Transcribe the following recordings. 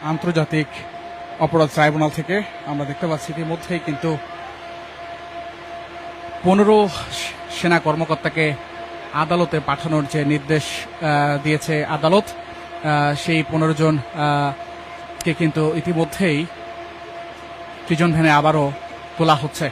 আন্তর্জাতিক অপরাধ ট্রাইব্যুনাল থেকে আমরা দেখতে পাচ্ছি ইতিমধ্যেই কিন্তু 15 সেনা কর্মকর্তাকে আদালতে পাঠানোর যে নির্দেশ দিয়েছে আদালত, সেই 15 জন কে কিন্তু ইতিমধ্যেই প্রিজন ভ্যানে আবারও তোলা হচ্ছে।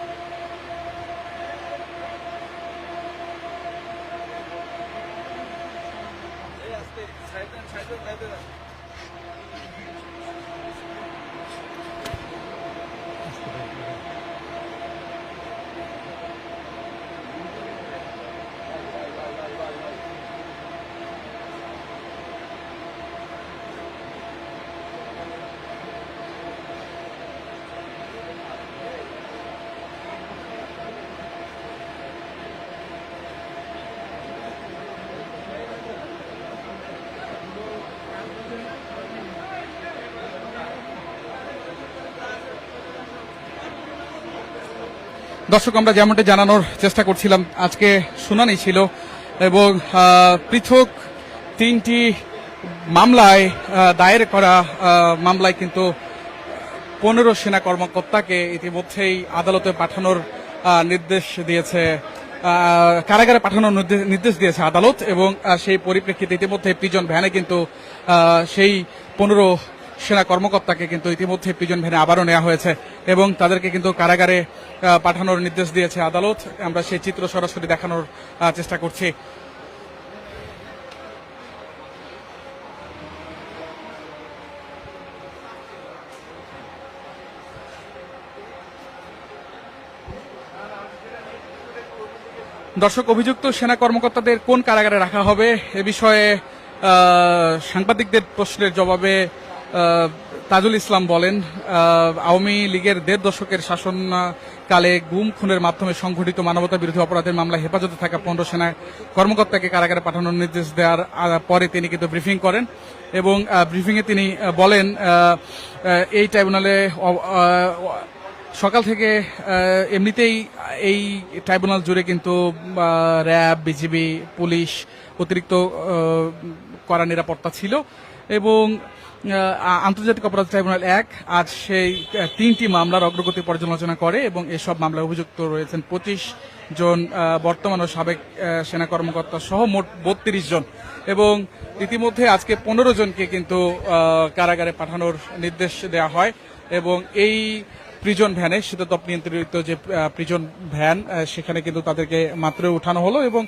দর্শক, আমরা যেমনটি জানানোর চেষ্টা করছিলাম, আজকে শুনানি ছিল এবং পৃথক 3টি মামলায় দায়ের করা মামলায় কিন্তু 15 সেনা কর্মকর্তাকে ইতিমধ্যেই আদালতে পাঠানোর নির্দেশ দিয়েছে, কারাগারে পাঠানোর নির্দেশ দিয়েছে আদালত। এবং সেই পরিপ্রেক্ষিতে ইতিমধ্যে প্রিজন ভ্যানে কিন্তু সেই 15 সেনা কর্মকর্তাকে কিন্তু ইতিমধ্যে প্রিজন ভ্যানে আবারও নেওয়া হয়েছে এবং তাদেরকে কিন্তু কারাগারে পাঠানোর নির্দেশ দিয়েছে আদালত। আমরা সেই চিত্র সরাসরি দেখানোর চেষ্টা করছি। দর্শক, অভিযুক্ত সেনা কর্মকর্তাদের কোন কারাগারে রাখা হবে এ বিষয়ে সাংবাদিকদের প্রশ্নের জবাবে তাজুল ইসলাম বলেন, আওয়ামী লীগের 1.5 দশকের শাসনকালে গুম খুনের মাধ্যমে সংঘটিত মানবতা বিরোধী অপরাধের মামলায় হেফাজতে থাকা 15 সেনা কর্মকর্তাকে কারাগারে পাঠানোর নির্দেশ দেওয়ার পরে তিনি কিন্তু ব্রিফিং করেন এবং ব্রিফিংয়ে তিনি বলেন এই ট্রাইব্যুনালে সকাল থেকে এমনিতেই এই ট্রাইব্যুনাল জুড়ে কিন্তু র্যাব, বিজিবি, পুলিশ, অতিরিক্ত কড়া নিরাপত্তা ছিল এবং আন্তর্জাতিক অপরাধ ট্রাইব্যুনাল 1 আজ সেই 3টি মামলার অগ্রগতি পর্যালোচনা করে এবং এসব মামলায় অভিযুক্ত রয়েছেন 25 জন বর্তমান ও সাবেক সেনা কর্মকর্তা সহ মোট 32 জন এবং ইতিমধ্যে আজকে 15 জনকে কিন্তু কারাগারে পাঠানোর নির্দেশ দেওয়া হয় এবং এই প্রিজন ভ্যানে, শীতাতপ নিয়ন্ত্রিত যে প্রিজন ভ্যান, সেখানে কিন্তু তাদেরকে মাত্র উঠানো হলো এবং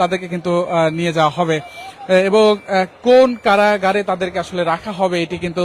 তাদেরকে কিন্তু নিয়ে যাওয়া হবে এবং কোন কারাগারে তাদেরকে আসলে রাখা হবে এটি কিন্তু